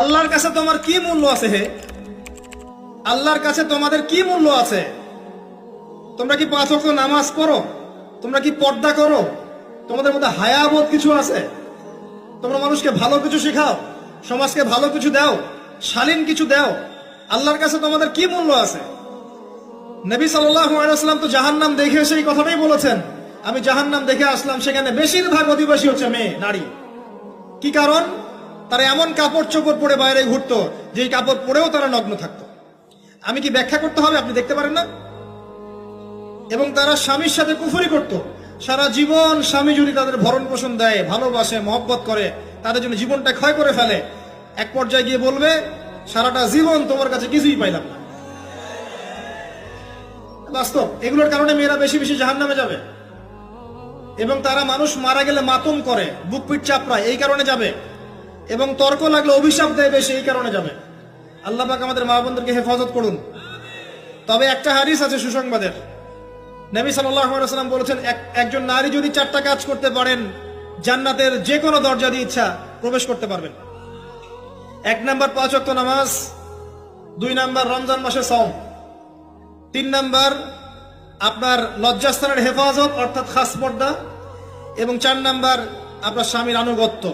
আল্লাহর কাছে তোমার কি মূল্য আছে? হে আল্লাহর কাছে তোমাদের কি মূল্য আছে? তোমরা কি 5 ওয়াক্ত নামাজ পড়ো? তোমরা কি পর্দা করো? তোমাদের মধ্যে হায়াবোধ কিছু আছে? তোমরা মানুষকে ভালো কিছু শেখাও, সমাজকে ভালো কিছু দাও, শালীন কিছু দাও। আল্লাহর কাছে তোমাদের কি মূল্য আছে? নবী সাল্লাল্লাহু আলাইহি ওয়াসাল্লাম তো জাহান্নাম দেখে সেই কথাটাই বলেছেন, আমি জাহান্নাম দেখে আসলাম, সেখানে বেশিরভাগ অধিবাসী হচ্ছে মেয়ে, নারী। কি কারণ? তারা এমন কাপড় চোপড় পরে বাইরে ঘুরতো, যেই কাপড় পরেও তারা নগ্ন থাকতো। আমি কি ব্যাখ্যা করতে হবে? আপনি দেখতে পারেন না? এবং তারা স্বামীর সাথে কুফরি করত। সারা জীবন স্বামী যদি তাদের ভরণ পোষণ দেয়, ভালোবাসে, মহব্বত করে, তাদের জন্য জীবনটা ক্ষয় করে ফেলে, এক পর্যায়ে গিয়ে বলবে সারাটা জীবন তোমার কাছে কিছুই পাইলাম না। বাস্তব। এগুলোর কারণে মেয়েরা বেশি বেশি জাহান্নামে যাবে। এবং তারা মানুষ মারা গেলে মাতম করে, বুক পিঠ চাপড়ায়, এই কারণে যাবে। এবং তর্ক লাগলে অভিশাপ দেয় বেশি, এই কারণে যাবে। আল্লাহ পাক আমাদের মা বোনদেরকে হেফাজত করুন। তবে একটা হাদিস আছে সুসংবাদের। নবী সাল্লাল্লাহু আলাইহি ওয়াসাল্লাম বলেছেন, একজন নারী যদি 4টা কাজ করতে পারেন, জান্নাতের যে কোনো দরজা দিয়ে ইচ্ছা প্রবেশ করতে পারবেন। 1 নাম্বার 5 ওয়াক্ত নামাজ, 2 নাম্বার রমজান মাসে সওম, 3 নাম্বার আপনার লজ্জাস্থানের হেফাজত অর্থাৎ খাস পর্দা, এবং 4 নাম্বার আপনার স্বামীর আনুগত্য।